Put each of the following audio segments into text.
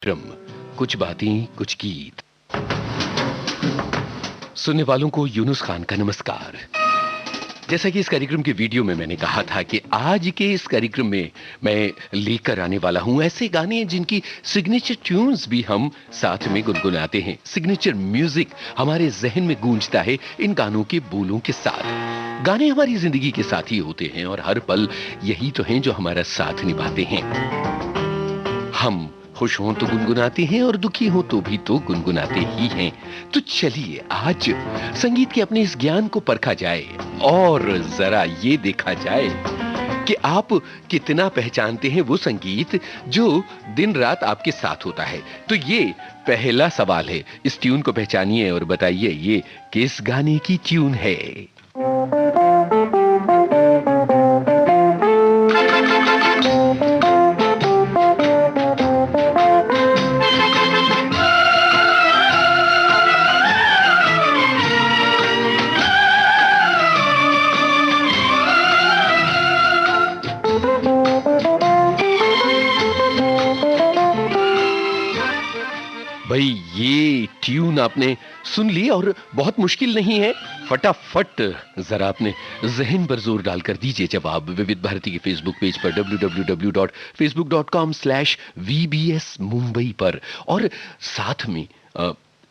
क्रम कुछ बातें कुछ गीत। सुनने वालों को यूनुस खान का नमस्कार। जैसा कि इस कार्यक्रम के वीडियो में मैंने कहा था कि आज के इस कार्यक्रम में मैं लेकर आने वाला हूं ऐसे गाने जिनकी सिग्नेचर ट्यून्स भी हम साथ में गुनगुनाते हैं। सिग्नेचर म्यूजिक हमारे जहन में गूंजता है इन गानों के बोलों के साथ। गाने हमारी जिंदगी के साथी होते हैं और हर पल यही तो हैं जो हमारा साथ निभाते हैं। हम खुश हों तो गुनगुनाते हैं और दुखी हो तो भी तो गुनगुनाते ही हैं। तो चलिए आज संगीत के अपने इस ज्ञान को परखा जाए और जरा ये देखा जाए कि आप कितना पहचानते हैं वो संगीत जो दिन रात आपके साथ होता है। तो ये पहला सवाल है, इस ट्यून को पहचानिए और बताइए ये किस गाने की ट्यून है। भाई ये ट्यून आपने सुन ली और बहुत मुश्किल नहीं है। फटाफट जरा अपने जहन पर जोर डालकर दीजिए जवाब विविध भारती के फेसबुक पेज पर www.facebook.com/vbs मुंबई पर। और साथ में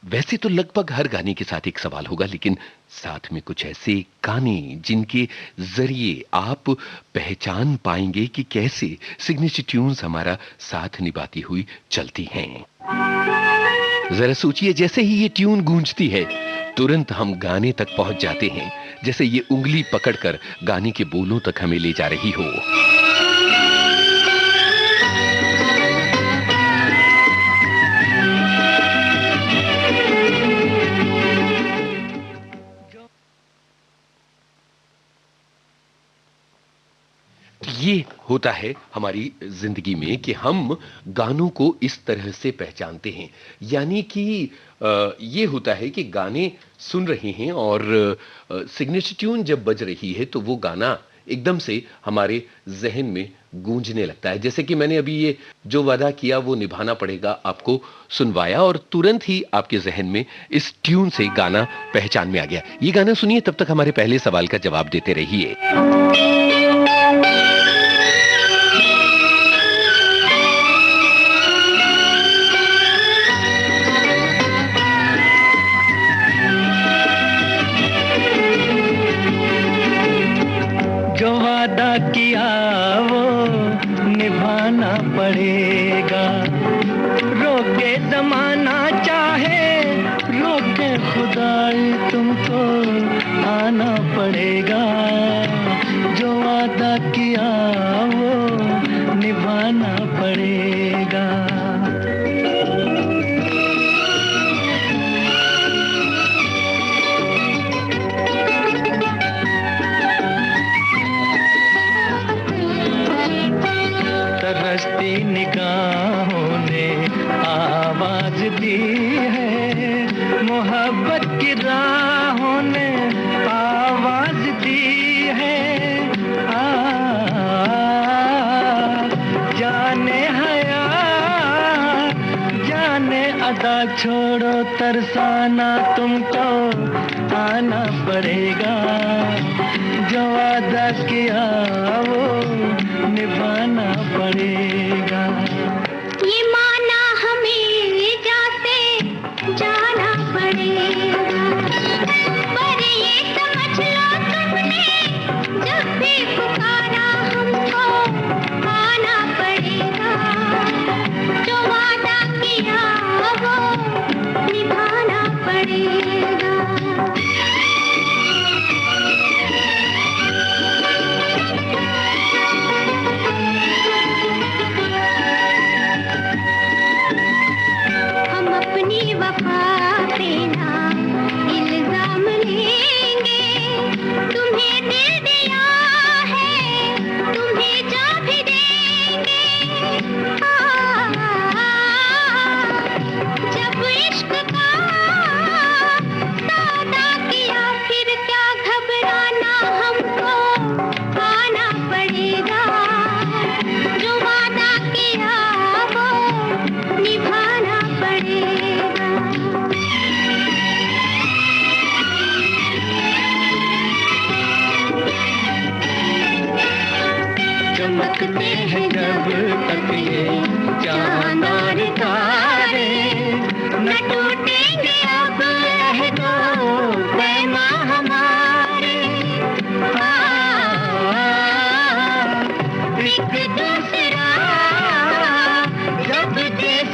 वैसे तो लगभग हर गाने के साथ एक सवाल होगा, लेकिन साथ में कुछ ऐसे गाने जिनके जरिए आप पहचान पाएंगे कि कैसे सिग्नेचर ट्यून्स हमारा साथ निभाती हुई चलती हैं। जरा सोचिए, जैसे ही ये ट्यून गूंजती है तुरंत हम गाने तक पहुंच जाते हैं, जैसे ये उंगली पकड़कर गाने के बोलों तक हमें ले जा रही हो। ये होता है हमारी जिंदगी में कि हम गानों को इस तरह से पहचानते हैं। यानी कि ये होता है कि गाने सुन रहे हैं और सिग्नेचर ट्यून जब बज रही है तो वो गाना एकदम से हमारे जहन में गूंजने लगता है। जैसे कि मैंने अभी ये जो वादा किया वो निभाना पड़ेगा आपको सुनवाया और तुरंत ही आपके जहन में इस ट्यून से गाना पहचान में आ गया। ये गाना सुनिए, तब तक हमारे पहले सवाल का जवाब देते रहिए। जो वादा किया वो निभाना पड़ेगा, रोके जमाना चाहे रोके खुदाई तुमको आना पड़ेगा। जो वादा किया वो निभाना पड़ेगा। तरसती निगाहों ने आवाज दी है, मोहब्बत की राहों ने आवाज दी है। जाने हया जाने अदा छोड़ो तरसाना तुमको आना पड़ेगा। जो वादा किया वो निभाना पड़ेगा। ये माना हमें जाते जाना पड़ेगा, पर ये समझ लो तुमने जब भी पुकारा हमको आना पड़ेगा। जो वादा किया वो निभाना पड़ेगा।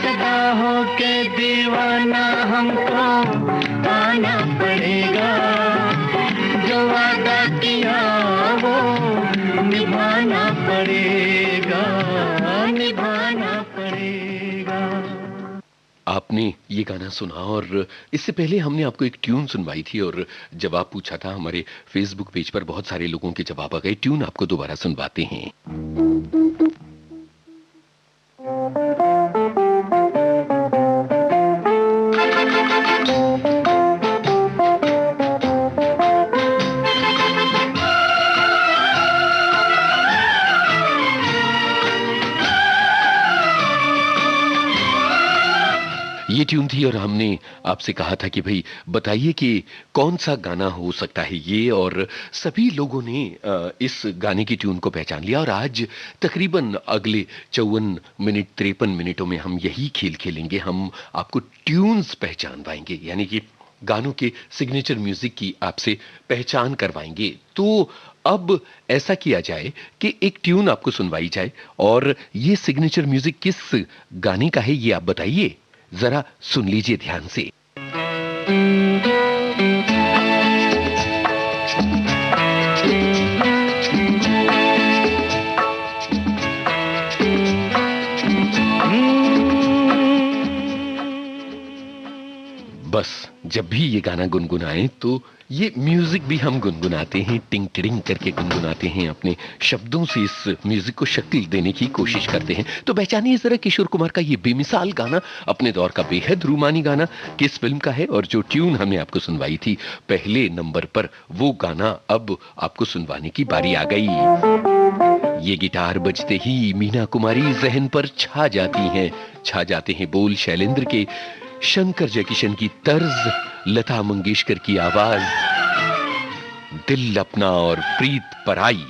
फिदा होके दीवाना हमको आना पड़ेगा, जो वादा किया वो निभाना पड़ेगा, निभाना पड़ेगा। आपने ये गाना सुना और इससे पहले हमने आपको एक ट्यून सुनवाई थी और जवाब पूछा था। हमारे फेसबुक पेज पर बहुत सारे लोगों के जवाब आ गए। ट्यून आपको दोबारा सुनवाते हैं। ये ट्यून थी और हमने आपसे कहा था कि भाई बताइए कि कौन सा गाना हो सकता है ये, और सभी लोगों ने इस गाने की ट्यून को पहचान लिया। और आज तकरीबन अगले 54 मिनट 53 मिनटों में हम यही खेल खेलेंगे। हम आपको ट्यून्स पहचान पाएंगे, यानी कि गानों के सिग्नेचर म्यूजिक की आपसे पहचान करवाएंगे। तो अब ऐसा किया जाए कि एक ट्यून आपको सुनवाई जाए और ये सिग्नेचर म्यूजिक किस गाने का है ये आप बताइए। जरा सुन लीजिए ध्यान से। बस जब भी ये गाना गुनगुनाएं तो ये म्यूजिक भी हम गुनगुनाते हैं, टिंग टिडिंग करके गुनगुनाते हैं, अपने शब्दों से इस म्यूजिक को शक्ल देने की कोशिश करते हैं। तो पहचानिए जरा किशोर कुमार का ये बेमिसाल गाना, अपने दौर का बेहद रूमानी गाना किस फिल्म का है, और जो ट्यून हमने आपको सुनवाई थी पहले नंबर पर, वो गाना अब आपको सुनवाने की बारी आ गई। ये गिटार बजते ही मीना कुमारी जहन पर छा जाती हैं, छा जाते हैं बोल शैलेंद्र के, शंकर जयकिशन की तर्ज, लता मंगेशकर की आवाज, दिल अपना और प्रीत पराई।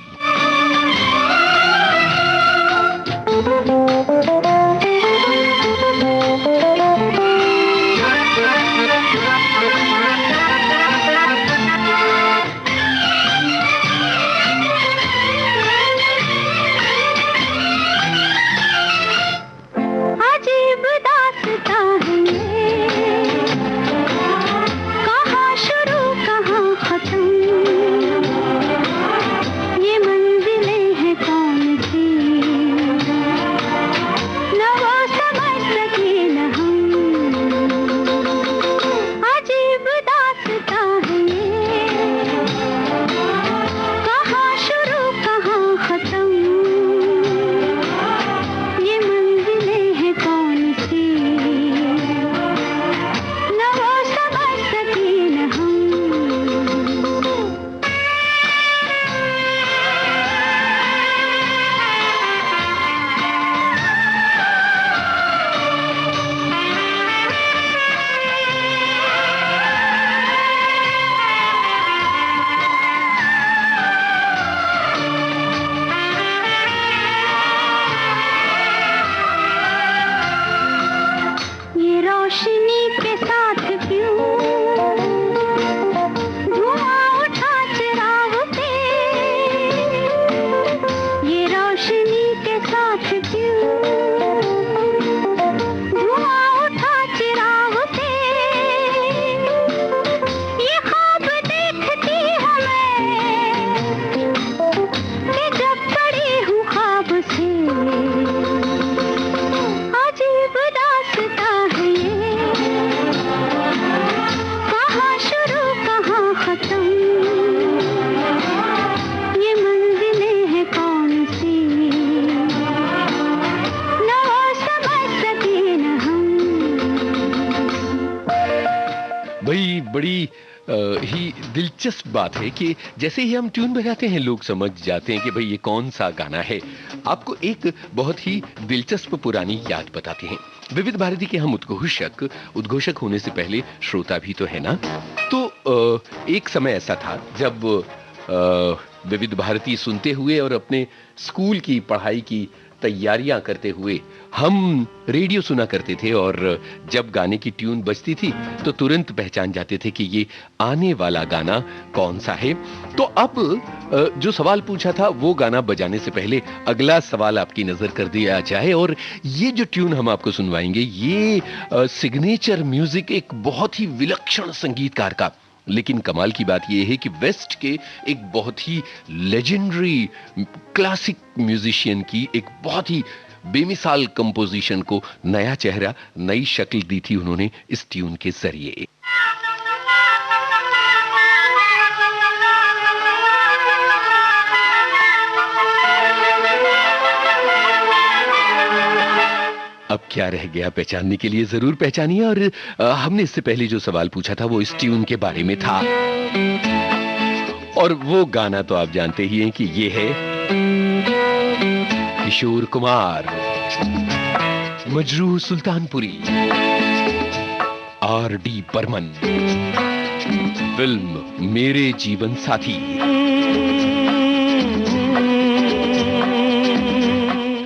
बड़ी ही दिलचस्प बात है कि जैसे ही हम ट्यून बजाते हैं लोग समझ जाते हैं कि भाई ये कौन सा गाना है। आपको एक बहुत ही दिलचस्प पुरानी याद बताते हैं। विविध भारती के हम उद्घोषक होने से पहले श्रोता भी तो है ना। तो एक समय ऐसा था जब विविध भारती सुनते हुए और अपने स्कूल की पढ़ाई की तैयारियां करते हुए हम रेडियो सुना करते थे और जब गाने की ट्यून बजती थी तो तुरंत पहचान जाते थे कि ये आने वाला गाना कौन सा है। तो अब जो सवाल पूछा था वो गाना बजाने से पहले अगला सवाल आपकी नजर कर दिया जाए, और ये जो ट्यून हम आपको सुनवाएंगे ये सिग्नेचर म्यूजिक एक बहुत ही विलक्षण संगीतकार का, लेकिन कमाल की बात यह है कि वेस्ट के एक बहुत ही लेजेंडरी क्लासिक म्यूजिशियन की एक बहुत ही बेमिसाल कंपोजिशन को नया चेहरा, नई शक्ल दी थी उन्होंने इस ट्यून के जरिए। अब क्या रह गया पहचानने के लिए, जरूर पहचानिए। और हमने इससे पहले जो सवाल पूछा था वो इस ट्यून के बारे में था, और वो गाना तो आप जानते ही हैं कि ये है किशोर कुमार, मजरूह सुल्तानपुरी, R.D. बर्मन, फिल्म मेरे जीवन साथी।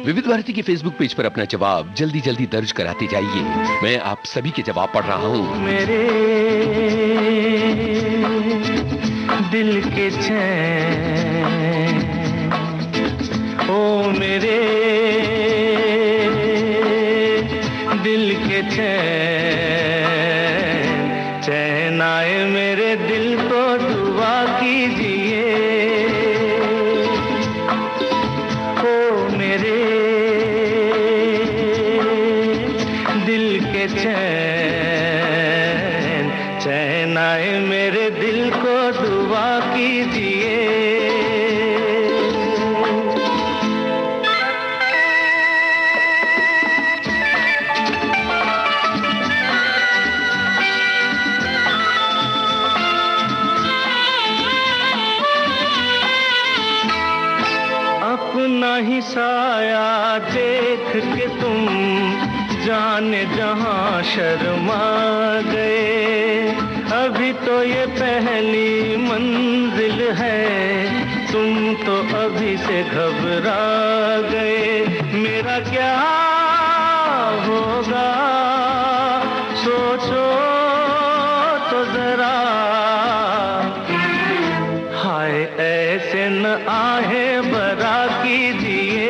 विविध भारती के फेसबुक पेज पर अपना जवाब जल्दी जल्दी दर्ज कराते जाइए। मैं आप सभी के जवाब पढ़ रहा हूं। मेरे दिल के चैन, ओ मेरे दिल के चैन, चैन आए मेरे दिल को दुआ कीजिए। ओ मेरे दिल के चैन, चैन आए मेरे दिल को दुआ कीजिए। अपना ही साया देख के तुम जाने जहां शर्मा गए। अभी तो ये पहली मंजिल है, तुम तो अभी से घबरा गए। मेरा क्या होगा सोचो तो जरा, हाय ऐसे न आहे बरा कीजिए।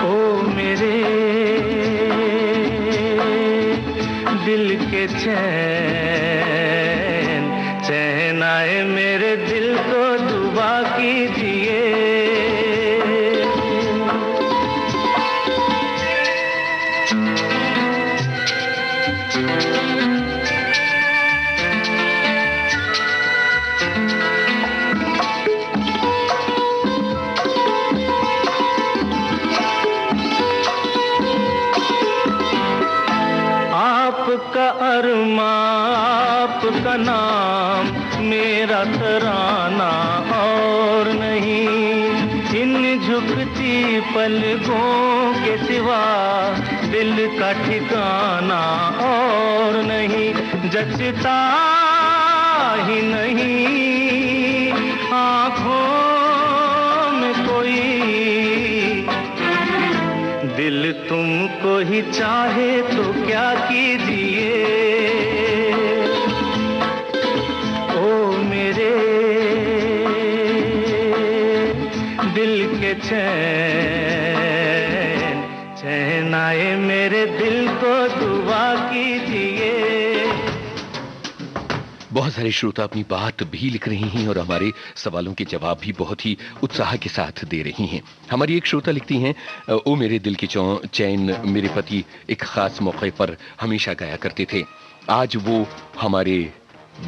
ओ मेरे दिल के चैन, चैन आए मेरे दिल को दुआ कीजिए। आपका अरमा, आपका नाम, मेरा तराना और नहीं। इन झुकती पलकों के सिवा दिल का ठिकाना और नहीं। जचता ही नहीं आँखों में कोई, दिल तुमको ही चाहे तो क्या कीजिए। ओ मेरे दिल के चैन, चैन आए मेरे दिल को दुआ कीजिए। बहुत सारे श्रोता अपनी बात भी लिख रही हैं और हमारे सवालों के जवाब भी बहुत ही उत्साह के साथ दे रही हैं। हमारी एक श्रोता लिखती हैं, ओ मेरे दिल की चैन मेरे पति एक खास मौके पर हमेशा गाया करते थे, आज वो हमारे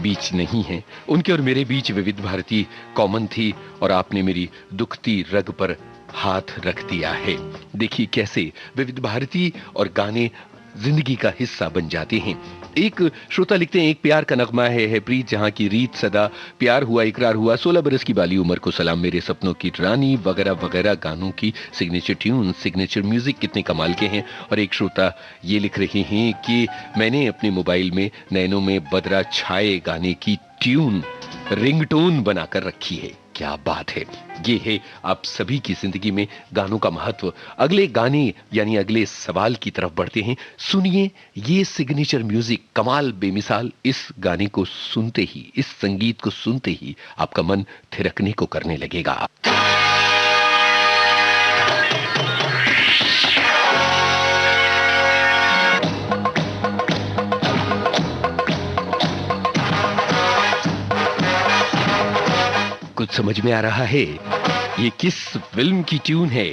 बीच नहीं है। उनके और मेरे बीच विविध भारती कॉमन थी और आपने मेरी दुखती रग पर हाथ रख दिया है। देखिए कैसे विविध भारती और गाने जिंदगी का हिस्सा बन जाते हैं। एक श्रोता लिखते हैं, एक प्यार का नगमा है प्रीत जहां की रीत सदा, प्यार हुआ इकरार हुआ, 16 बरस की बाली उम्र को सलाम, मेरे सपनों की रानी, वगैरह वगैरह गानों की सिग्नेचर ट्यून, सिग्नेचर म्यूजिक कितने कमाल के हैं। और एक श्रोता ये लिख रहे हैं कि मैंने अपने मोबाइल में नैनों में बदरा छाए गाने की ट्यून रिंगटोन बनाकर रखी है। क्या बात है। ये है आप सभी की जिंदगी में गानों का महत्व। अगले गाने यानी अगले सवाल की तरफ बढ़ते हैं। सुनिए ये सिग्नेचर म्यूजिक कमाल बेमिसाल। इस गाने को सुनते ही, इस संगीत को सुनते ही आपका मन थिरकने को करने लगेगा। कुछ समझ में आ रहा है ये किस फिल्म की ट्यून है?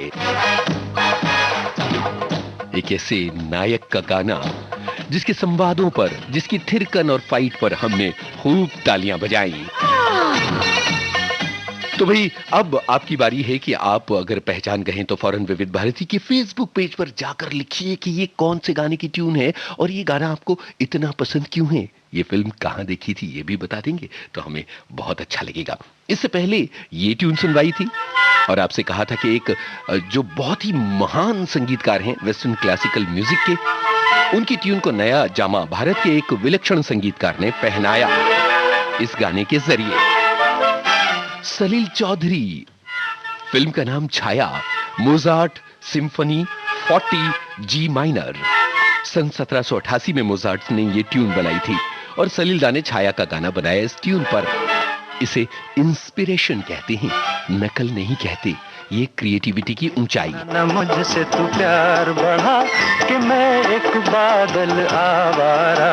एक ऐसे नायक का गाना जिसके संवादों पर, जिसकी थिरकन और फाइट पर हमने खूब तालियां बजाई। तो भाई अब आपकी बारी है कि आप अगर पहचान गए तो फौरन विविध भारती के फेसबुक पेज पर जाकर लिखिए कि ये कौन से गाने की ट्यून है और ये गाना आपको इतना पसंद क्यों है। ये फिल्म कहां देखी थी ये भी बता देंगे तो हमें बहुत अच्छा लगेगा। इससे पहले ये ट्यून सुनवाई थी और आपसे कहा था कि एक जो बहुत ही महान संगीतकार हैं वेस्टर्न क्लासिकल म्यूजिक के, उनकी ट्यून को नया जामा भारत के एक विलक्षण संगीतकार ने पहनाया इस गाने के जरिए। सलील चौधरी। फिल्म का नाम Chhaya. Mozart symphony 40 G minor. सन 1788 में मोजार्ट ने ये ट्यून बनाई थी और सलील दा ने छाया का गाना बनाया इस ट्यून पर। इसे इंस्पिरेशन कहते हैं, नकल नहीं कहते। ये क्रिएटिविटी की ऊंचाई। न मुझसे तू प्यार बढ़ा कि मैं एक बादल आवारा,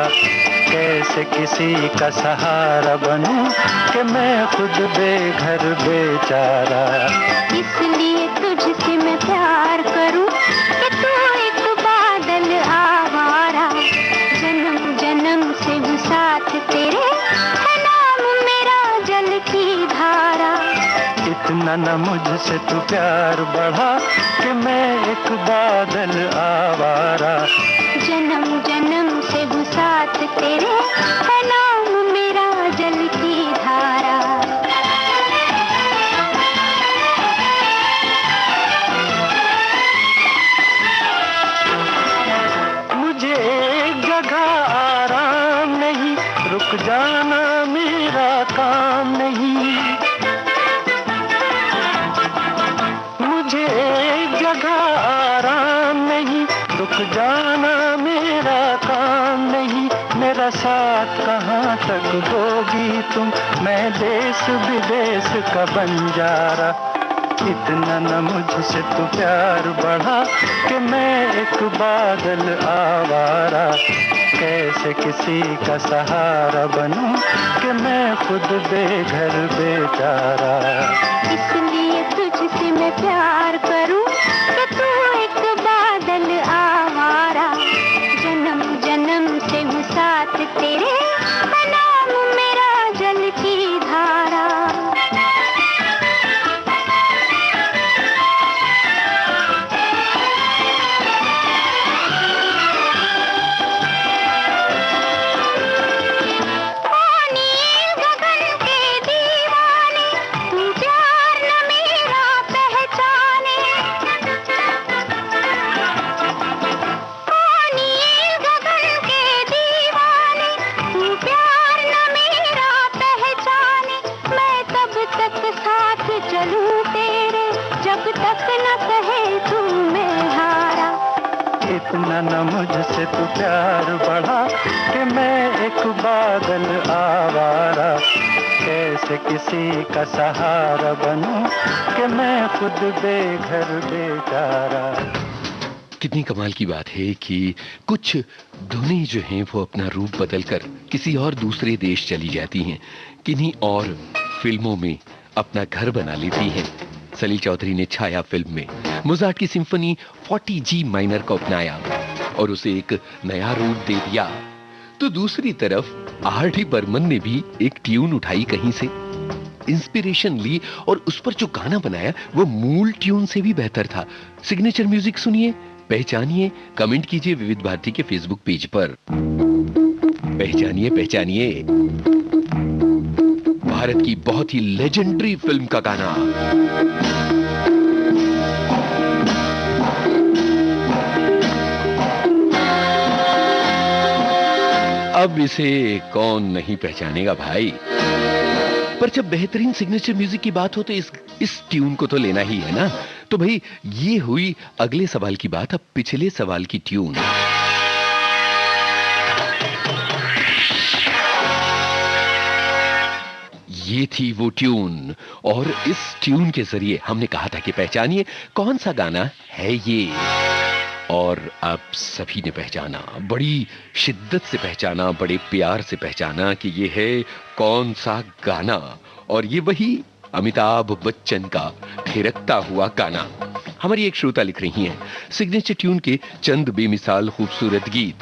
कैसे किसी का सहारा बनूं कि मैं खुद बेघर बेचारा। इसलिए तुझसे मैं प्यार करूं कि तू एक बादल आवारा, जन्म जन्म से हूँ साथ तेरे, है नाम मेरा जल की धारा। इतना न मुझसे तू प्यार बढ़ा कि मैं एक बादल आवारा, जन्म जन्म से हूँ साथ तेरे, है नाम मेरा जल की धारा। मुझे एक जगह आराम नहीं, रुक जाना मेरा काम नहीं। मुझे एक जगह आराम नहीं, रुक जाना मेरा काम नहीं। मेरा साथ कहाँ तक दोगी तुम, मैं देश विदेश का बंजारा। इतना न मुझसे तू प्यार बढ़ा कि मैं एक बादल आवारा, कैसे किसी का सहारा बनूं कि मैं खुद बेघर बेचारा। इसलिए तुझसे मैं प्यार करूं कि तू एक बादल आवारा, जन्म जन्म से हूँ साथ तेरे, है नाम मेरा जल की धारा। इतना न मुझसे तू प्यार बढ़ा कि मैं एक बादल आवारा, कैसे किसी का सहारा बनूं कि मैं खुद बेघर बेचारा। कितनी कमाल की बात है कि कुछ धुनें जो हैं वो अपना रूप बदलकर किसी और दूसरे देश चली जाती हैं, किन्हीं और फिल्मों में अपना घर बना लेती हैं। सलील चौधरी ने छाया फिल्म में मोजार्ट की सिम्फनी 40 जी माइनर को अपनाया और उसे एक नया रूप दे दिया। तो दूसरी तरफ आर.डी. बर्मन ने भी एक ट्यून उठाई कहीं से, इंस्पिरेशन ली और उस पर जो गाना बनाया वो मूल ट्यून से भी बेहतर था। सिग्नेचर म्यूजिक सुनिए, पहचानिए, कमेंट कीजिए विविध भारती के फेसबुक पेज पर। पहचानिए पहचानिए भारत की बहुत ही लेजेंडरी फिल्म का गाना। अब इसे कौन नहीं पहचानेगा भाई। पर जब बेहतरीन सिग्नेचर म्यूजिक की बात हो तो इस ट्यून को तो लेना ही है ना। तो भाई ये हुई अगले सवाल की बात। अब पिछले सवाल की ट्यून। ये थी वो ट्यून, और इस ट्यून के जरिए हमने कहा था कि पहचानिए कौन सा गाना है ये। और अब सभी ने पहचाना, बड़ी शिद्दत से पहचाना, बड़े प्यार से पहचाना कि ये है कौन सा गाना। और ये वही अमिताभ बच्चन का थिरकता हुआ गाना। हमारी एक श्रोता लिख रही हैं, सिग्नेचर ट्यून के चंद बेमिसाल खूबसूरत गीत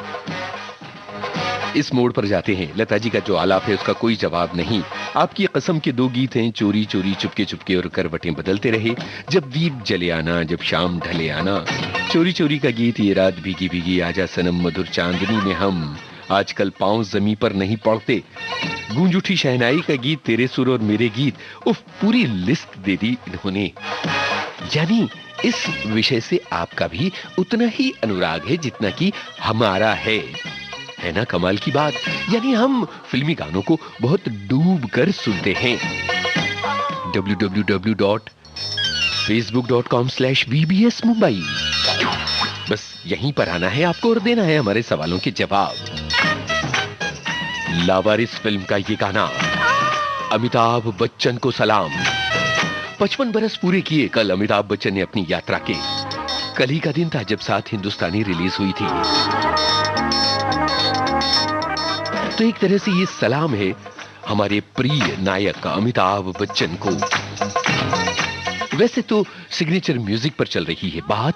इस मोड़ पर जाते हैं। लता जी का जो आलाप है उसका कोई जवाब नहीं। आपकी कसम के दो गीत हैं, चोरी चोरी चुपके चुपके और करवटें बदलते रहे, जब दीप जले आना जब शाम ढले आना। चोरी चोरी का गीत, ये रात भीगी भीगी आजा सनम मधुर चांदनी में हम, आजकल पांव जमी पर नहीं पड़ते। गूंज उठी शहनाई का गीत, तेरे सुर और मेरे गीत। उफ, पूरी लिस्ट दे दी इन्होंने। यानी इस विषय से आपका भी उतना ही अनुराग है जितना कि हमारा है ना। कमाल की बात। यानी हम फिल्मी गानों को बहुत डूब कर सुनते हैं। www.facebook.com/bbs Mumbai, बस यहीं पर आना है आपको और देना है हमारे सवालों के जवाब। लावारिस फिल्म का ये गाना, अमिताभ बच्चन को सलाम। 55 बरस पूरे किए कल अमिताभ बच्चन ने अपनी यात्रा के। कल ही का दिन था जब 7 हिंदुस्तानी रिलीज हुई थी। तो एक तरह से ये सलाम है हमारे प्रिय नायक अमिताभ बच्चन को। वैसे तो सिग्नेचर म्यूजिक पर चल रही है बात,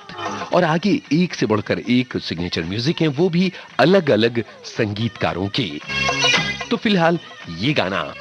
और आगे एक से बढ़कर एक सिग्नेचर म्यूजिक है, वो भी अलग अलग संगीतकारों के। तो फिलहाल ये गाना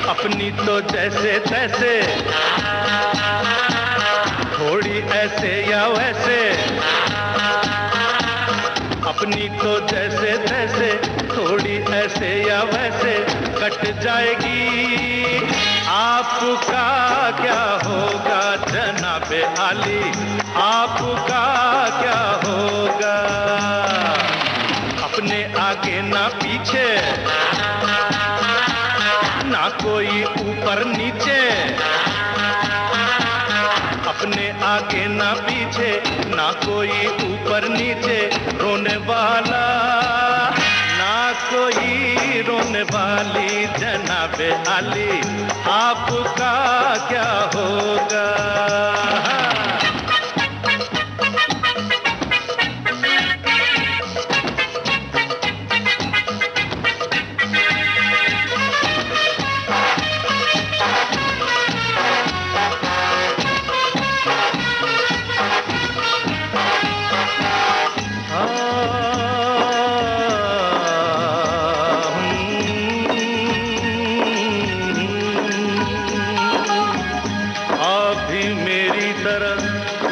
अपनी तो जैसे तैसे, थोड़ी ऐसे या वैसे। अपनी तो जैसे तैसे, थोड़ी ऐसे या वैसे कट जाएगी। आपका क्या होगा जनाबे आली, आपका क्या होगा। अपने आगे ना पीछे, ना कोई ऊपर नीचे। अपने आगे ना पीछे, ना कोई ऊपर नीचे। रोने वाला ना कोई रोने वाली जनाबे आली, आपका क्या होगा।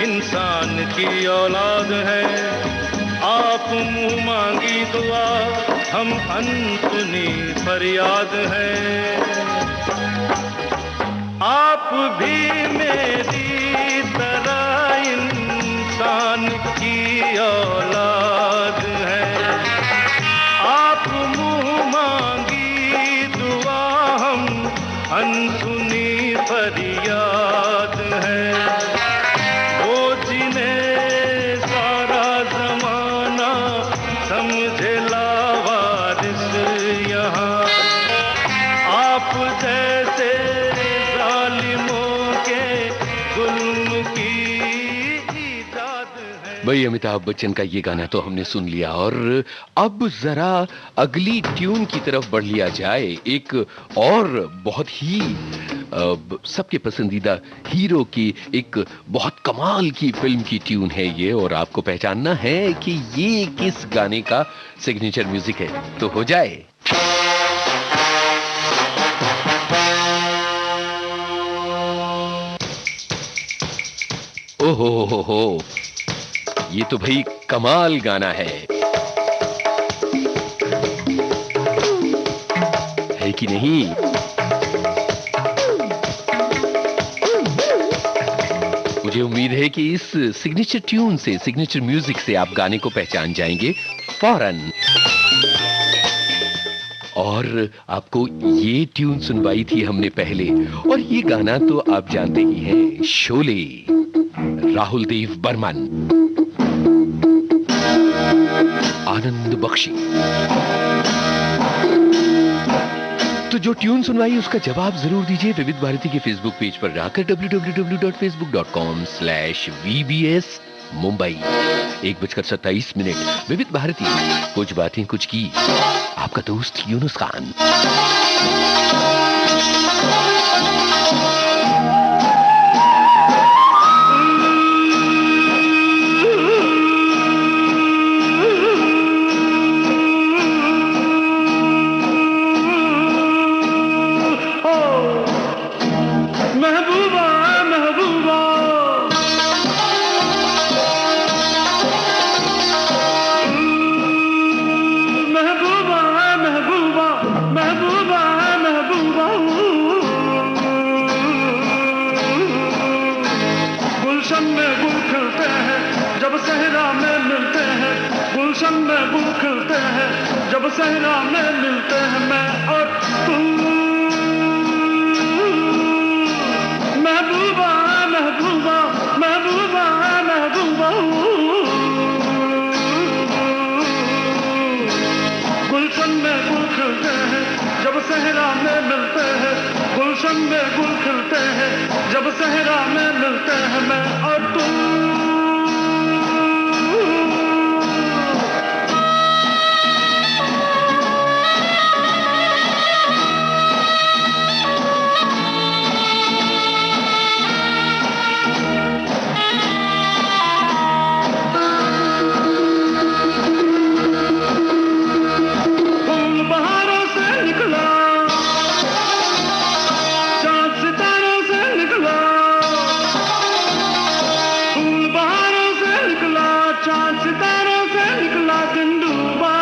इंसान की औलाद है, आप मुंह मांगी दुआ, हम अनसुनी फरियाद है। आप भी मेरी तरह इंसान की अनसुनी फरियाद है, वो जिन्हें सारा जमाना समझे लावारिस यहाँ, आप जैसे जालिमों के जुल्म की इजाद है। भाई अमिताभ बच्चन का ये गाना तो हमने सुन लिया, और अब जरा अगली ट्यून की तरफ बढ़ लिया जाए। एक और बहुत ही सबके पसंदीदा हीरो की एक बहुत कमाल की फिल्म की ट्यून है ये, और आपको पहचानना है कि ये किस गाने का सिग्नेचर म्यूजिक है। तो हो जाए। ओहो हो, ये तो भाई कमाल गाना है कि नहीं? मुझे उम्मीद है कि इस सिग्नेचर ट्यून से, सिग्नेचर म्यूजिक से आप गाने को पहचान जाएंगे फौरन। और आपको ये ट्यून सुनवाई थी हमने पहले, और ये गाना तो आप जानते ही हैं, शोले, राहुल देव बर्मन, आनंद बख्शी। तो जो ट्यून सुनवाई उसका जवाब जरूर दीजिए विविध भारती के फेसबुक पेज पर जाकर www.facebook.com/vbs मुंबई। 1:27 विविध भारती, कुछ बातें कुछ की, आपका दोस्त यूनुस खान। गुलशन में गुल खिलते हैं जब सहरा में मिलते हैं, गुलशन में गुल खिलते हैं जब सहरा में मिलते हैं, मैं और तू। महबूबा महबूबा महबूबा महबूबा, गुलशन में गुल खिलते हैं जब सहरा में मिलते हैं, गुलशन में गुल खिलते हैं जब सहरा में मिलते हैं, मैं और तू। फूल बहारों से निकला, चांद सितारों से निकला, फूल बहारों से निकला, चांद सितारों से निकला, दिन डूबा।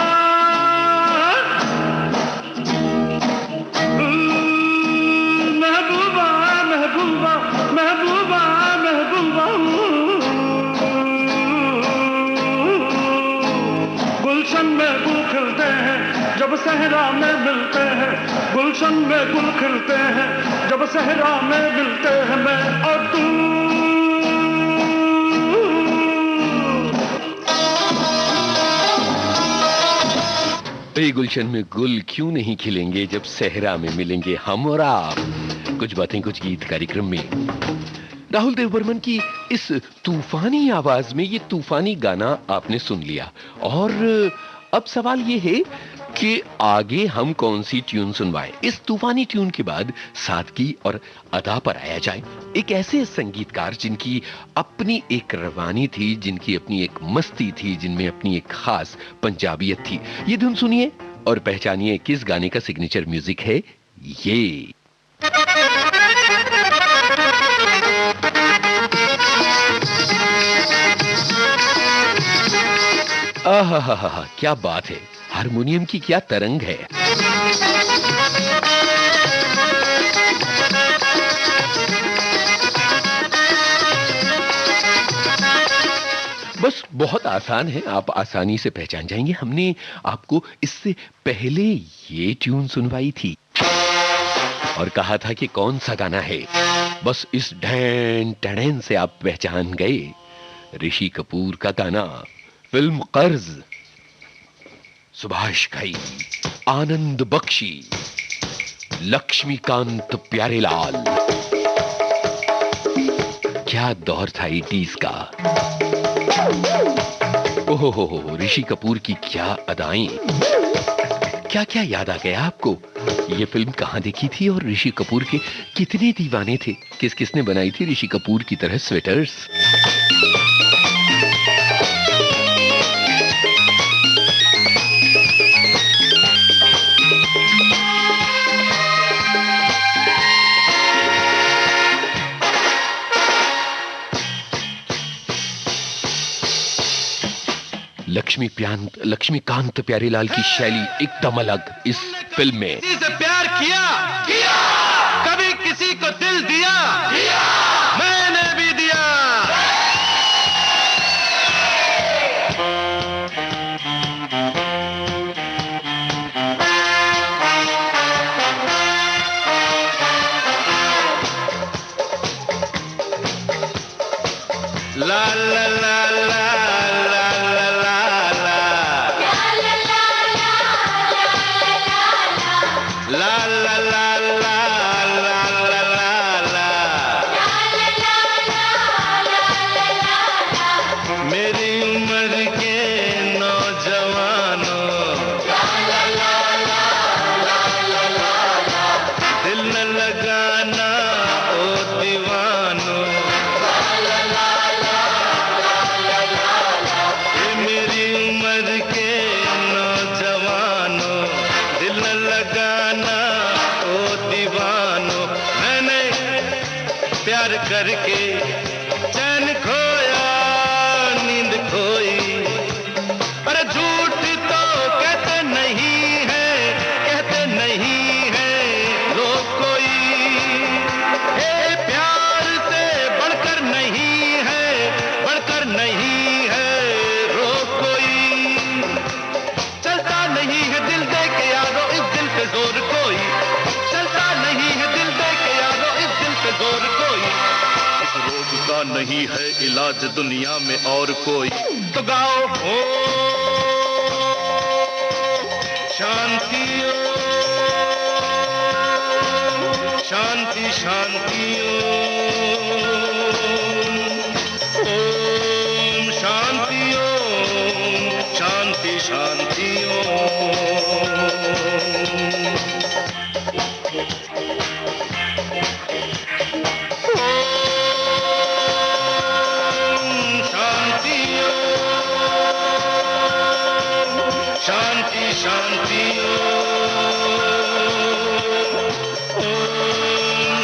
महबूबा महबूबा महबूबा महबूबा, गुलशन में गुल खिलते हैं जब सहरा में मिलते हैं, गुलशन में गुल खिलते हैं जब सहरा में मिलते हैं, मैं और तू। गुलशन में गुल क्यों नहीं खिलेंगे जब सहरा में मिलेंगे हम और आप। कुछ बातें कुछ गीत कार्यक्रम में राहुल देव बर्मन की इस तूफानी आवाज में ये तूफानी गाना आपने सुन लिया, और अब सवाल ये है कि आगे हम कौन सी ट्यून सुनवाएं। इस तूफानी ट्यून के बाद सादगी और अदा पर आया जाए। एक ऐसे संगीतकार जिनकी अपनी एक रवानी थी, जिनकी अपनी एक मस्ती थी, जिनमें अपनी एक खास पंजाबियत थी। ये धुन सुनिए और पहचानिए किस गाने का सिग्नेचर म्यूजिक है ये। आहा, क्या बात है, हारमोनियम की क्या तरंग है। बस बहुत आसान है, आप आसानी से पहचान जाएंगे। हमने आपको इससे पहले ये ट्यून सुनवाई थी। और कहा था कि कौन सा गाना है। बस इस ढैन टैन से आप पहचान गए ऋषि कपूर का गाना, फिल्म कर्ज, सुभाष घई, आनंद बख्शी, लक्ष्मीकांत प्यारेलाल। क्या दौर था 80s का। ओहो, ऋषि कपूर की क्या अदाएं। क्या क्या याद आ गया आपको? ये फिल्म कहां देखी थी और ऋषि कपूर के कितने दीवाने थे? किस किसने बनाई थी ऋषि कपूर की तरह स्वेटर्स? लक्ष्मीकांत प्यारेलाल की शैली एकदम अलग इस फिल्म में। किसी से प्यार किया, कभी किसी को दिल दिया, मैंने भी दिया। ला ला ला ला करके चैन खोया, नींद खोई। अरे झूठ तो कहते नहीं है, कहते नहीं है लोग कोई। हे प्यार से बढ़कर नहीं है, बढ़कर नहीं है रोग कोई। चलता नहीं है दिल दे के यारो इस दिल पे जोर कोई, चलता नहीं है दिल दे के यारो इस दिल पे जोर कोई। रोग का नहीं है इलाज दुनिया में और कोई। तो गाओ ओ शांति, शांति शांति, ओम शांति, ओम शांति शांति, ओम शांति शांति, ओम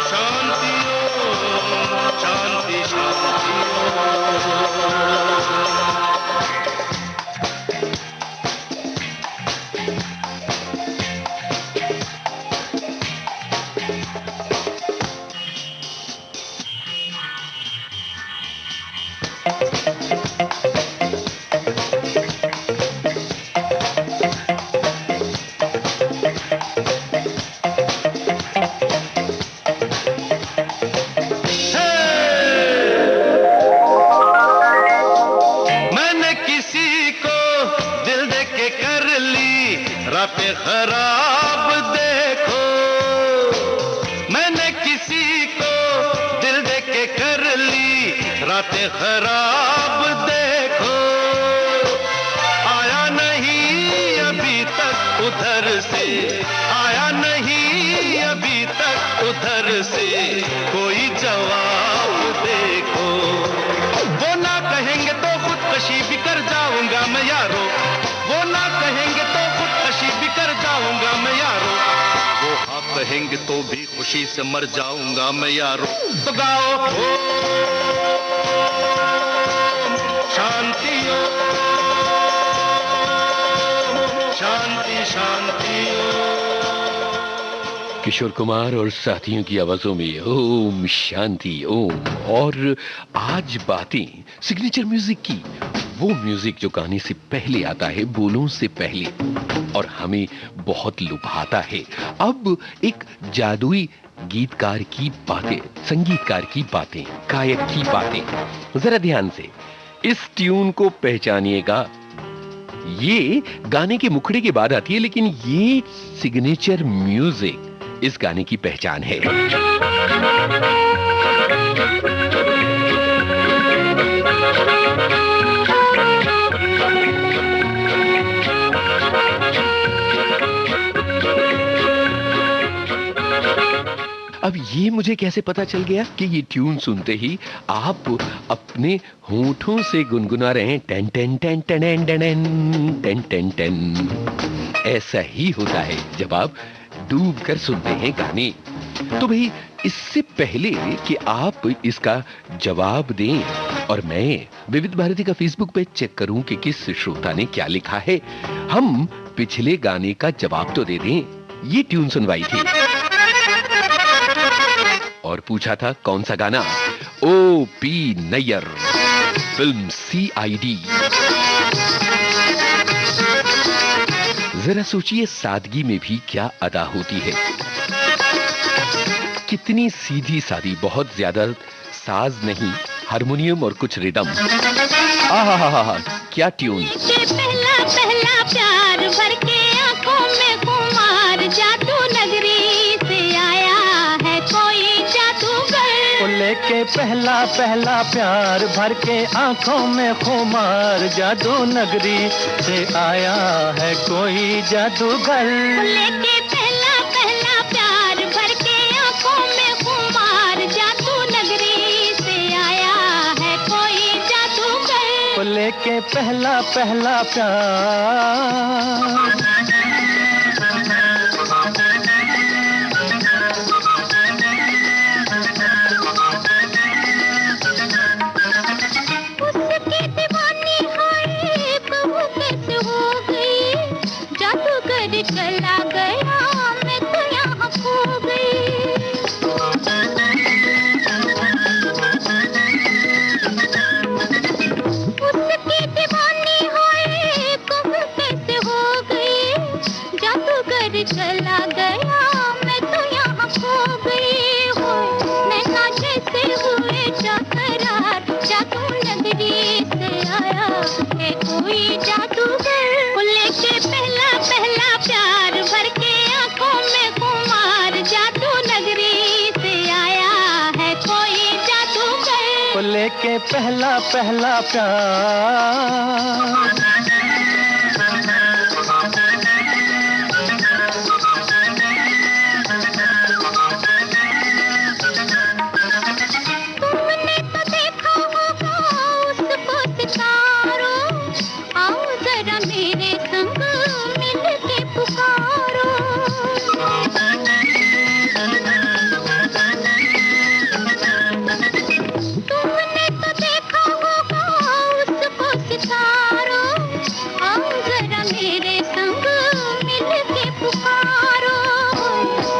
शांति, ओम शांति शांति। रातें खराब देखो, मैंने किसी को दिल दे के कर ली रातें खराब देखो। आया नहीं अभी तक उधर से, आया नहीं अभी तक उधर से कोई जवाब देखो। वो ना कहेंगे तो खुदकशी भी कर जाऊंगा मैं यारो, वो ना कहेंगे तो खुदकशी भी कर जाऊंगा मैं यारो। वो हाँ कहेंगे तो भी खुशी से मर जाऊंगा मैं यारो। तो गाओ ओ शांति, ओ शांति शांति, किशोर कुमार और साथियों की आवाजों में ओम शांति ओम। और आज बातें सिग्नेचर म्यूजिक की, वो म्यूजिक जो गाने से पहले आता है, बोलों से पहले, और हमें बहुत लुभाता है। अब एक जादुई गीतकार की बातें, संगीतकार की बातें, गायक की बातें। जरा ध्यान से इस ट्यून को पहचानिएगा। ये गाने के मुखड़े के बाद आती है, लेकिन ये सिग्नेचर म्यूजिक इस गाने की पहचान है। अब ये मुझे कैसे पता चल गया कि ये ट्यून सुनते ही आप अपने होठों से गुनगुना रहे हैं, ten ten ten ten ten ten ten ten ten. ऐसा ही होता है जब आप डूब कर सुनते हैं गाने। तो भाई, इससे पहले कि आप इसका जवाब दें और मैं विविध भारती का फेसबुक पेज चेक करूं कि किस श्रोता ने क्या लिखा है, हम पिछले गाने का जवाब तो दे दें। ये ट्यून सुनवाई थी और पूछा था कौन सा गाना? O.P. Nayyar, film CID। जरा सोचिए, सादगी में भी क्या अदा होती है। कितनी सीधी सादी, बहुत ज्यादा साज नहीं, हारमोनियम और कुछ रिदम। आहा, क्या ट्यून। पहला पहला प्यार भर के आंखों में खुमार, जादू नगरी से आया है कोई जादूगर। लेके पहला पहला प्यार भर के आंखों में खुमार, जादू नगरी से आया है कोई जादूगर। लेके पहला पहला प्यार भर के आंखों में खुमार, जादू नगरी से आया है कोई जादूगर। लेके पहला पहला प्यार। चला गया, मैं तो यहाँ खो गई। उसकी दीवानी होए, कहूँ कैसे हो गई। जादूगर चला गया, मैं तो यहाँ खो गई। नैना जैसे हुए जाकरार, जादू नगरी से आया है कोई जादूगर। लेके पहला पहला प्यार भर के आंखों में खुमार, जादू नगरी से आया है कोई जादूगर। लेके पहला पहला प्यार। तुमने तो देखा होगा उसको सितारों, आओ जरा मेरे संग मिल के पुकारो। तुमने तो देखा होगा उसको सितारों, आओ जरा मेरे संग मिल के पुकारो।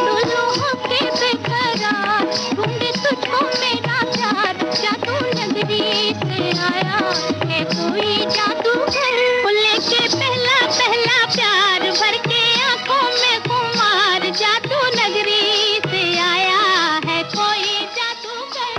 डोलो होके बेकरार, ढूंढे तुझको मेरा प्यार, जादू नगरी से आया है कोई जादूगर। लेके पहला पहला प्यार भर के आंखों में खुमार, जादू नगरी से आया है कोई जादूगर।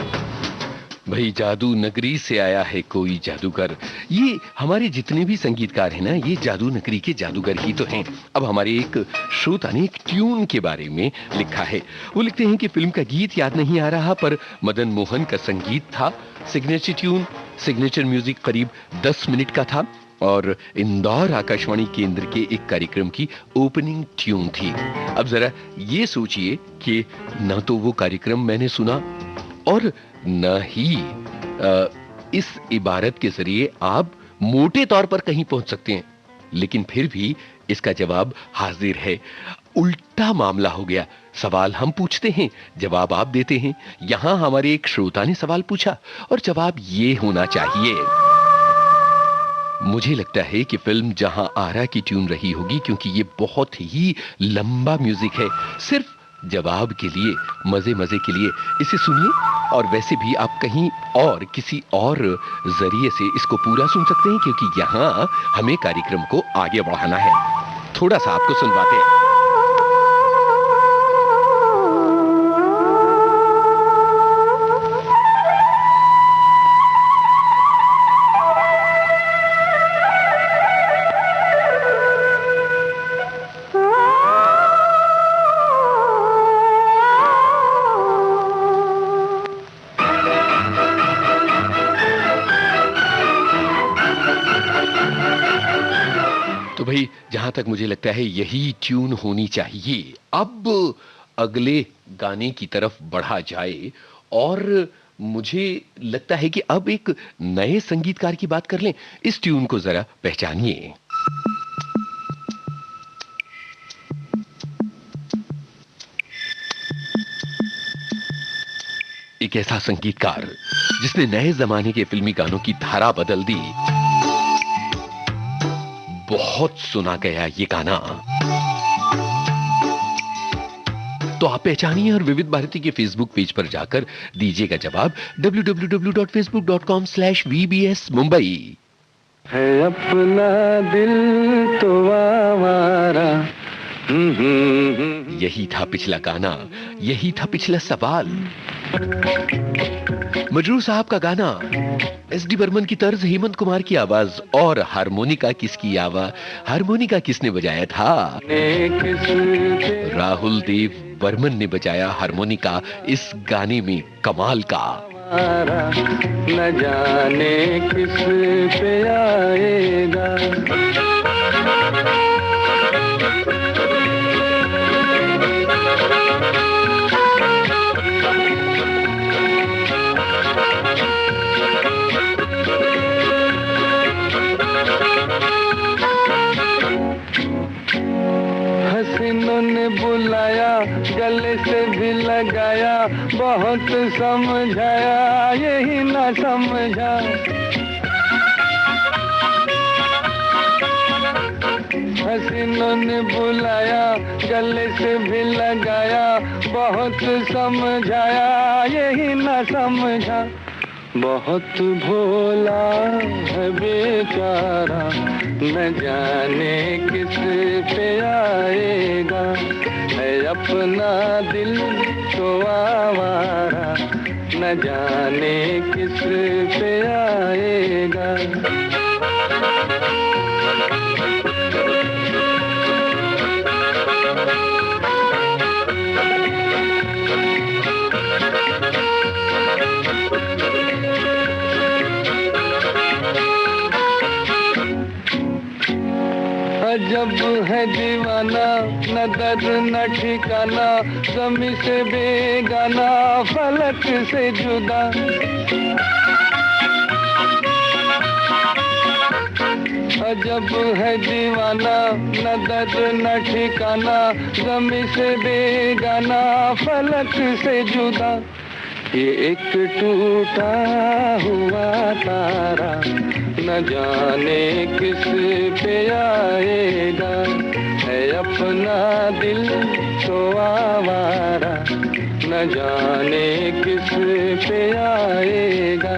भाई, जादू नगरी से आया है कोई जादूगर। ये हमारे जितने भी संगीतकार हैं ना, ये जादू नगरी के जादूगर ही तो हैं। अब हमारे एक श्रोता ने एक ट्यून के बारे में लिखा है। वो लिखते हैं कि फिल्म का गीत याद नहीं आ रहा, पर मदन मोहन का संगीत था। सिग्नेचर ट्यून, सिग्नेचर म्यूजिक करीब 10 मिनट का था और इंदौर आकाशवाणी केंद्र के एक कार्यक्रम की ओपनिंग ट्यून थी। अब जरा ये सोचिए कि न तो वो कार्यक्रम मैंने सुना और न ही इस इबारत के जरिए आप मोटे तौर पर कहीं पहुंच सकते हैं, लेकिन फिर भी इसका जवाब हाजिर है। उल्टा मामला हो गया। सवाल हम पूछते हैं, जवाब आप देते हैं। यहां हमारे एक श्रोता ने सवाल पूछा और जवाब ये होना चाहिए। मुझे लगता है कि फिल्म जहां आरा की ट्यून रही होगी, क्योंकि ये बहुत ही लंबा म्यूजिक है। सिर्फ जवाब के लिए, मजे मजे के लिए इसे सुनिए। और वैसे भी आप कहीं और किसी और जरिए से इसको पूरा सुन सकते हैं, क्योंकि यहाँ हमें कार्यक्रम को आगे बढ़ाना है। थोड़ा सा आपको सुनवाते हैं। तो भाई, जहां तक मुझे लगता है यही ट्यून होनी चाहिए। अब अगले गाने की तरफ बढ़ा जाए, और मुझे लगता है कि अब एक नए संगीतकार की बात कर लें। इस ट्यून को जरा पहचानिए। एक ऐसा संगीतकार जिसने नए जमाने के फिल्मी गानों की धारा बदल दी। बहुत सुना गया ये गाना। तो आप पहचानिए और विविध भारती के फेसबुक पेज पर जाकर दीजिएगा जवाब www.facebook.com/vbs Mumbai। है अपना दिल तो आवारा। यही था पिछला गाना, यही था पिछला सवाल। मजरूर साहब का गाना, एस.डी. बर्मन की तर्ज, हेमंत कुमार की आवाज, और हारमोनिका किसकी आवाज, हारमोनिका किसने बजाया था? राहुल देव बर्मन ने बजाया हारमोनिका इस गाने में। कमाल का। न जाने किस पे आएगा। हसीनों ने बुलाया, गले से भी लगाया, बहुत समझाया, यही ना समझा। हसीनों ने बुलाया, गले से भी लगाया, बहुत समझाया, यही ना समझा। बहुत भोला है बेचारा, न जाने किस पे आएगा। है अपना दिल तो आवारा, न जाने किस पे आएगा। अजब है दीवाना, न दर्द न ठिकाना, ज़मीं से बेगाना, फलक से जुदा। अजब है दीवाना, न दर्द न ठिकाना, ज़मीं से बेगाना, फलक से जुदा। ये एक टूटा हुआ तारा, न जाने किस पे आएगा। है अपना दिल तो आवारा, न जाने किस पे आएगा।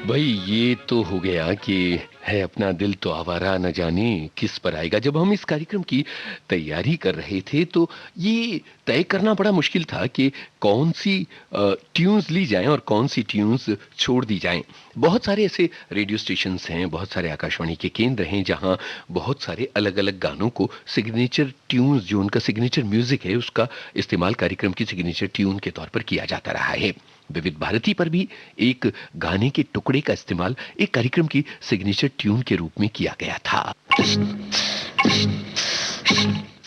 भाई, ये तो हो गया कि है अपना दिल तो आवारा, न जाने किस पर आएगा। जब हम इस कार्यक्रम की तैयारी कर रहे थे तो ये तय करना बड़ा मुश्किल था कि कौन सी ट्यून्स ली जाएं और कौन सी ट्यून्स छोड़ दी जाएं। बहुत सारे ऐसे रेडियो स्टेशंस हैं, बहुत सारे आकाशवाणी के केंद्र हैं जहां बहुत सारे अलग अलग गानों को सिग्नेचर ट्यून्स, जो उनका सिग्नेचर म्यूजिक है, उसका इस्तेमाल कार्यक्रम की सिग्नेचर ट्यून के तौर पर किया जाता रहा है। विविध भारती पर भी एक गाने के टुकड़े का इस्तेमाल एक कार्यक्रम की सिग्नेचर ट्यून के रूप में किया गया था।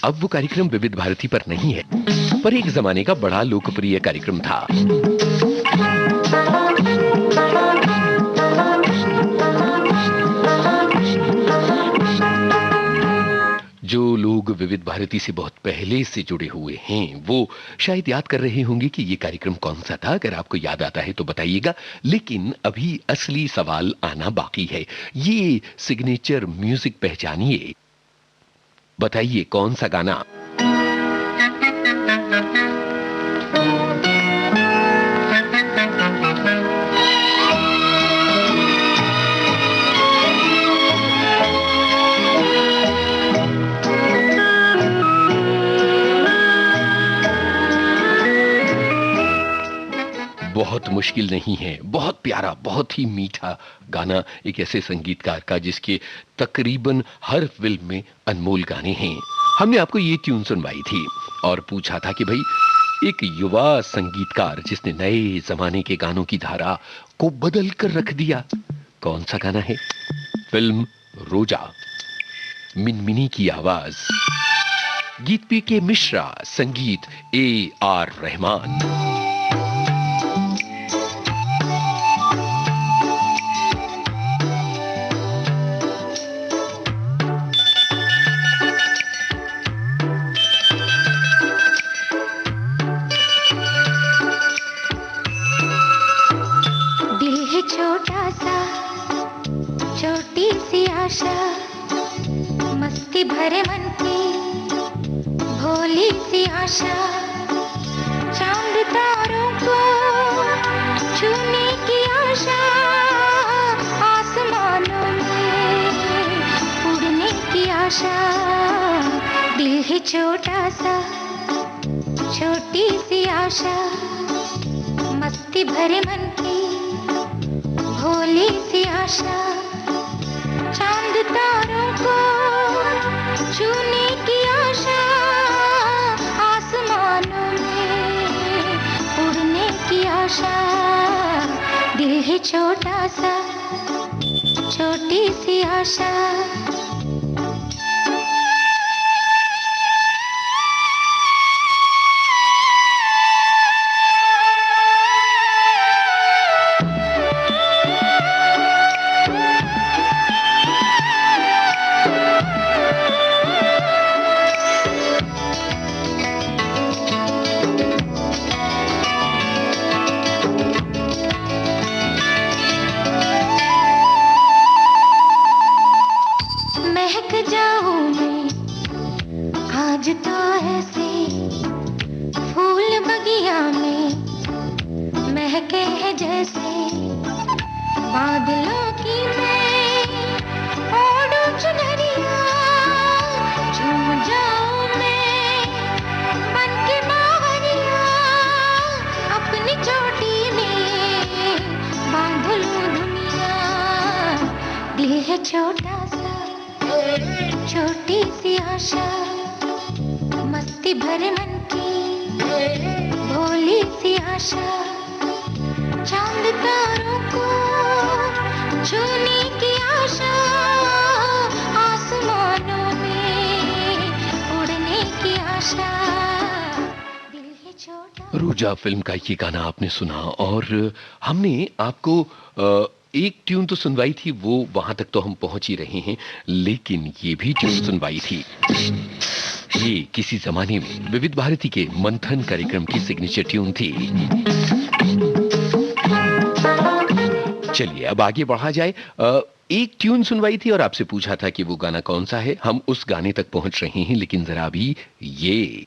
अब वो कार्यक्रम विविध भारती पर नहीं है, पर एक जमाने का बड़ा लोकप्रिय कार्यक्रम था। जो लोग विविध भारती से बहुत पहले से जुड़े हुए हैं वो शायद याद कर रहे होंगे कि ये कार्यक्रम कौन सा था। अगर आपको याद आता है तो बताइएगा, लेकिन अभी असली सवाल आना बाकी है। ये सिग्नेचर म्यूजिक पहचानिए, बताइए कौन सा गाना। बहुत मुश्किल नहीं है, बहुत प्यारा, बहुत ही मीठा गाना एक ऐसे संगीतकार का जिसके तकरीबन हर फिल्म में अनमोल गाने हैं। हमने आपको ये ट्यून सुनवाई थी और पूछा था कि भाई एक युवा संगीतकार जिसने नए जमाने के गानों की धारा को बदल कर रख दिया, कौन सा गाना है? फिल्म रोजा, मिनमिनी की आवाज, गीत पी.के. मिश्रा, संगीत A.R. रहमान। दिल है छोटा सा, छोटी सी आशा, मस्ती भरे मन की भोली सी आशा, चांद तारों को छूने की आशा, आसमानों में उड़ने की आशा। दिल है छोटा सा, छोटी सी आशा, मस्ती भरे मन की भोली सी आशा, चांद तारों को छूने की आशा, आसमानों में उड़ने की आशा। दिल है छोटा सा, छोटी सी आशा। महक जाऊं मैं आज तो ऐसे, फूल बगिया में महके हैं जैसे, बादलों की मैं ओढ़ूं चुनरिया, झूम जाऊं मैं बन के बावरिया, अपनी चोटी में बांध लूं दुनिया। दिल है छोटा सा, छोटी सी आशा, मस्ती भरे मन की भोली सी आशा, चांद तारों को छूने की आशा, आसमानों में उड़ने की आशा। दिल है छोटा। रोजा फिल्म का ये गाना आपने सुना और हमने आपको एक ट्यून तो सुनवाई थी, वो वहां तक तो हम पहुंच ही रहे हैं, लेकिन ये भी ट्यून सुनवाई थी। ये किसी जमाने में विविध भारती के मंथन कार्यक्रम की सिग्नेचर ट्यून थी। चलिए अब आगे बढ़ा जाए। एक ट्यून सुनवाई थी और आपसे पूछा था कि वो गाना कौन सा है। हम उस गाने तक पहुंच रहे हैं, लेकिन जरा अभी ये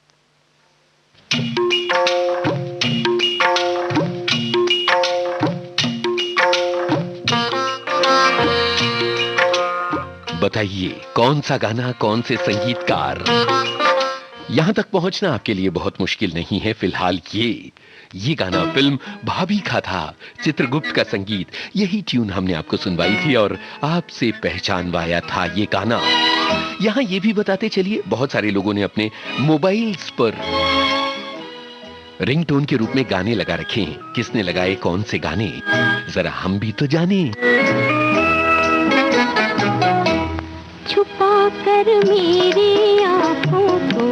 बताइए कौन सा गाना, कौन से संगीतकार। यहां तक पहुंचना आपके लिए बहुत मुश्किल नहीं है। फिलहाल ये गाना फिल्म भाभी का था, चित्रगुप्त का संगीत। यही ट्यून हमने आपको सुनवाई थी और आपसे पहचानवाया था ये गाना। यहां ये भी बताते चलिए, बहुत सारे लोगों ने अपने मोबाइल्स पर रिंगटोन के रूप में गाने लगा रखे हैं। किसने लगाए, कौन से गाने, जरा हम भी तो जाने। छुपा कर मेरी आंखों को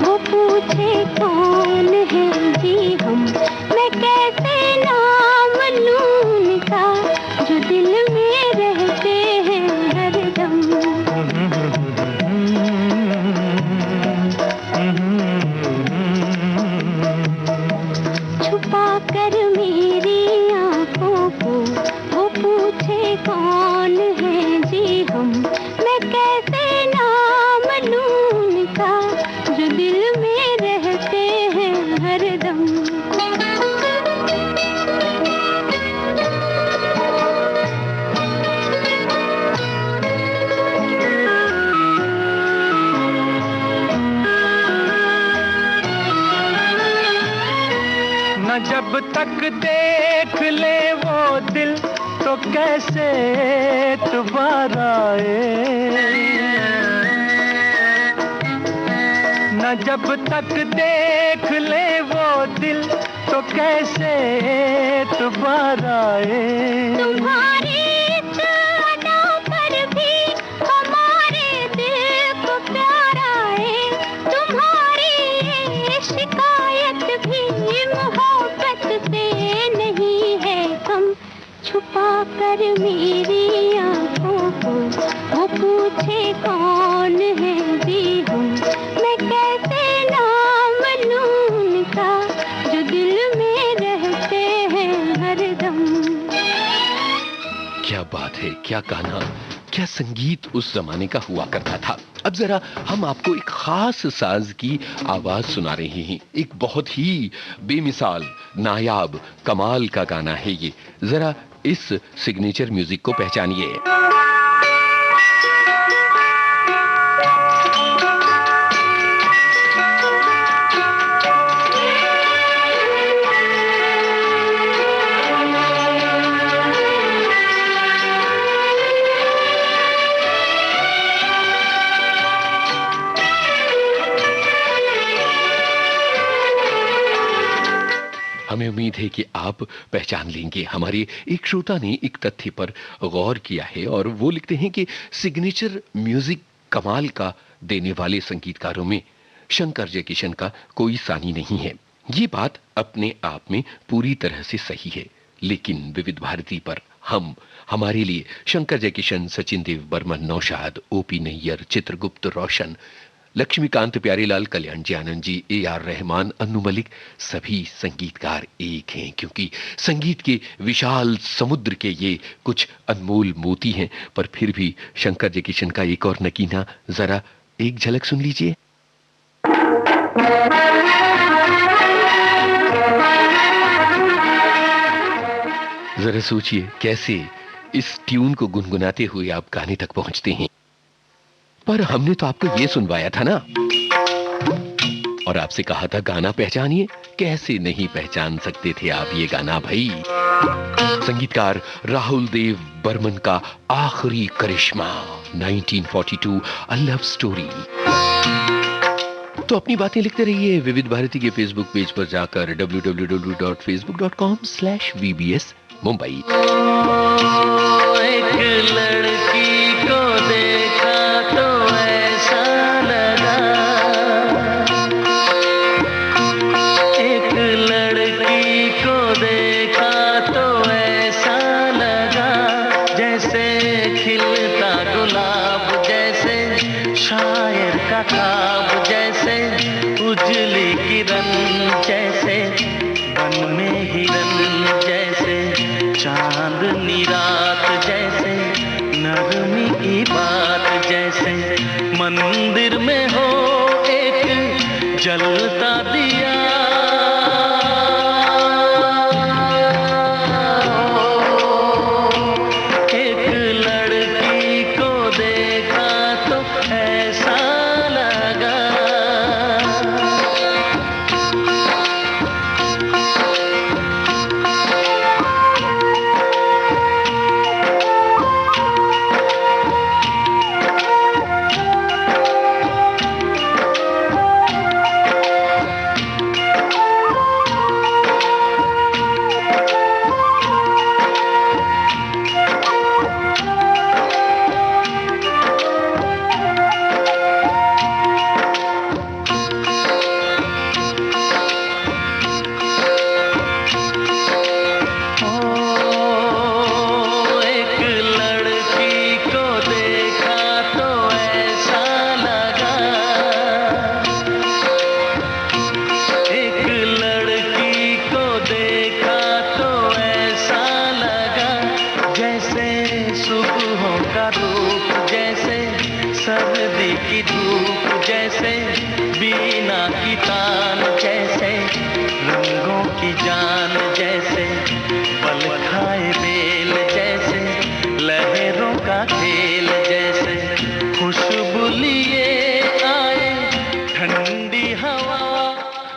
वो पूछे कौन है जी हम, मैं कैसे नाम लूं उनका जो दिल में रहते हैं हरदम। छुपा कर मेरी आंखों को वो पूछे कौन है जी हम, मैं कैसे नाम लूं जब तक देख ले वो दिल तो कैसे दोबारा आए, न जब तक देख ले वो दिल तो कैसे दोबारा आए। तुम्हारी इस अदा पर भी हमारे दिल को प्यार आए, तुम्हारी ये शिकायत भी मोहब्बत से नहीं है कम, छुपा कर मेरी आंखों को वो पूछे कौन है जी हम, मैं कैसे नाम लूं उनका जो दिल में रहते हैं हरदम। क्या बात है, क्या गाना, क्या संगीत उस जमाने का हुआ करता था। अब जरा हम आपको एक खास साज की आवाज सुना रहे हैं। एक बहुत ही बेमिसाल, नायाब, कमाल का गाना है ये। जरा इस सिग्नेचर म्यूजिक को पहचानिए। हमें उम्मीद है कि आप पहचान लेंगे। हमारे एक श्रोता ने एक तथ्य पर गौर किया है और वो लिखते हैं कि सिग्नेचर म्यूजिक कमाल का देने वाले संगीतकारों में शंकर जयकिशन का कोई सानी नहीं है। ये बात अपने आप में पूरी तरह से सही है, लेकिन विविध भारती पर हम हमारे लिए शंकर जयकिशन, सचिन देव बर्मन, नौशाद, ओपी नैयर, चित्रगुप्त, रोशन, लक्ष्मीकांत, प्यारेलाल, कल्याण जी, आनंद जी, ए.आर. रहमान, अन्नू मलिक, सभी संगीतकार एक हैं, क्योंकि संगीत के विशाल समुद्र के ये कुछ अनमोल मोती हैं। पर फिर भी शंकर जयकिशन का एक और नगीना जरा एक झलक सुन लीजिए। जरा सोचिए कैसे इस ट्यून को गुनगुनाते हुए आप गाने तक पहुंचते हैं। पर हमने तो आपको ये सुनवाया था ना, और आपसे कहा था गाना पहचानिए। कैसे नहीं पहचान सकते थे आप ये गाना भाई। संगीतकार राहुल देव बर्मन का आखिरी करिश्मा, 1942, अ लव स्टोरी। तो अपनी बातें लिखते रहिए विविध भारती के फेसबुक पेज पर जाकर www.facebook.com/vbs मुंबई। एक लड़की को देखा तो ऐसा लगा, एक लड़की को देखा तो ऐसा लगा, जैसे खिलता गुलाब, जैसे शायर का ख्वाब, जैसे उजली किरण, जैसे बन में हिरन, जैसे चांदनी रात, जैसे नरमी की बात, जैसे मंदिर में हो एक जलता दिया। एक लड़की को देखा तो ऐसा लगा।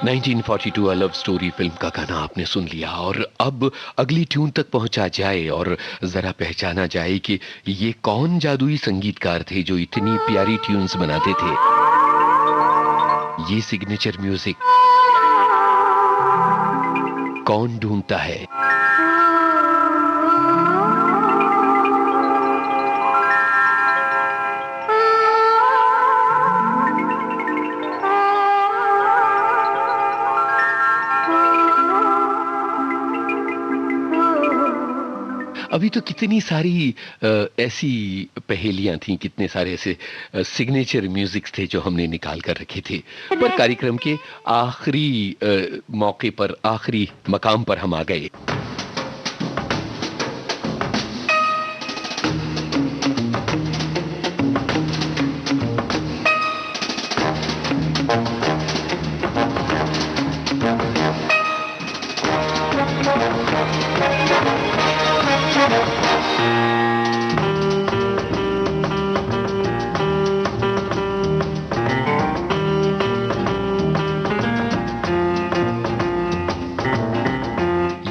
1942 अ लव स्टोरी फिल्म का गाना आपने सुन लिया और अब अगली ट्यून तक पहुंचा जाए और जरा पहचाना जाए कि ये कौन जादुई संगीतकार थे जो इतनी प्यारी ट्यून्स बनाते थे। ये सिग्नेचर म्यूजिक कौन ढूंढता है? अभी तो कितनी सारी ऐसी पहेलियां थीं, कितने सारे ऐसे सिग्नेचर म्यूजिक्स थे जो हमने निकाल कर रखे थे, पर कार्यक्रम के आखिरी मौके पर, आखिरी मकाम पर हम आ गए।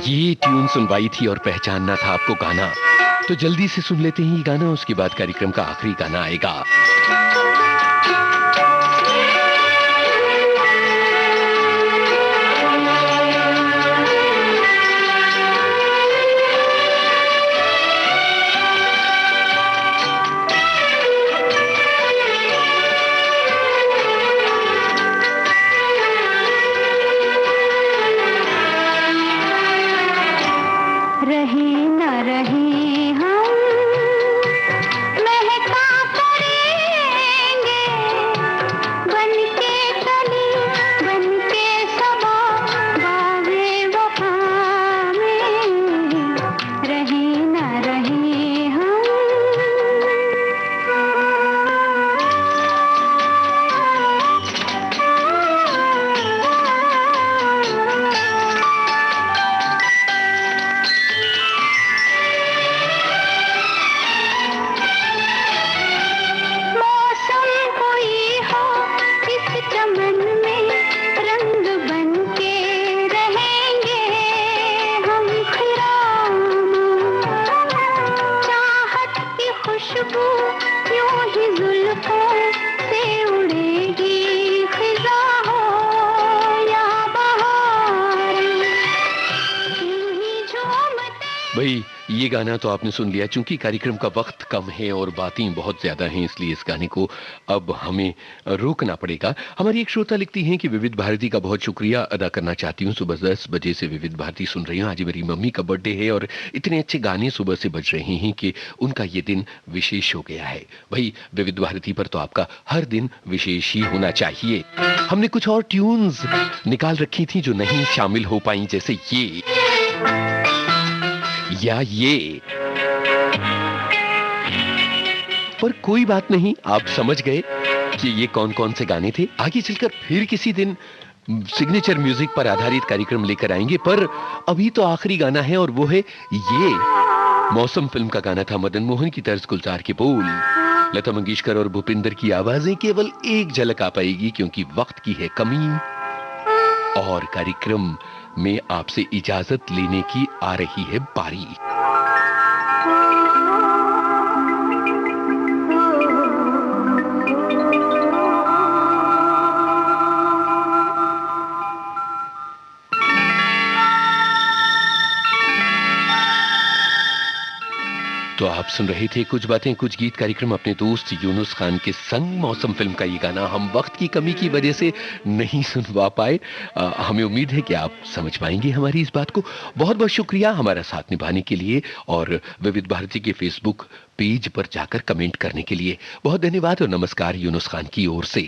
ये ट्यून सुनवाई थी और पहचानना था आपको गाना, तो जल्दी से सुन लेते हैं ये गाना, उसके बाद कार्यक्रम का आखिरी गाना आएगा। रहे न रहे हम महका करेंगे, बन के कली बन के सबा बावे वफा में, रहे न रहे हम। खुशबू यूं ही जुल्फों से उड़ेगी, खिज़ा हो या बहार, यूं ही झूमते। भाई ये गाना तो आपने सुन लिया, चूंकि कार्यक्रम का वक्त कम है और बातें बहुत ज्यादा हैं, इसलिए इस गाने को अब हमें रोकना पड़ेगा। हमारी एक श्रोता लिखती हैं कि विविध भारती का बहुत शुक्रिया अदा करना चाहती हूँ, सुबह 10 बजे से विविध भारती सुन रही हूँ। आज मेरी मम्मी का बर्थडे है और इतने अच्छे गाने सुबह से बज रहे हैं कि उनका ये दिन विशेष हो गया है। भाई विविध भारती पर तो आपका हर दिन विशेष ही होना चाहिए। हमने कुछ और ट्यून्स निकाल रखी थी जो नहीं शामिल हो पाई, जैसे ये या ये, पर कोई बात नहीं, आप समझ गए कि ये कौन कौन से गाने थे। आगे चलकर फिर किसी दिन सिग्नेचर म्यूजिक पर आधारित कार्यक्रम लेकर आएंगे, पर अभी तो आखिरी गाना है और वो है ये। मौसम फिल्म का गाना था, मदन मोहन की तर्ज, गुलजार के बोल, लता मंगेशकर और भूपिंदर की आवाजें केवल एक झलक आ पाएगी क्योंकि वक्त की है कमी और कार्यक्रम में आपसे इजाजत लेने की आ रही है बारी। तो आप सुन रहे थे कुछ बातें कुछ गीत कार्यक्रम अपने दोस्त यूनुस खान के संग। मौसम फिल्म का ये गाना हम वक्त की कमी की वजह से नहीं सुनवा पाए। हमें उम्मीद है कि आप समझ पाएंगे हमारी इस बात को। बहुत बहुत शुक्रिया हमारा साथ निभाने के लिए और विविध भारती के फेसबुक पेज पर जाकर कमेंट करने के लिए बहुत धन्यवाद और नमस्कार यूनुस खान की ओर से।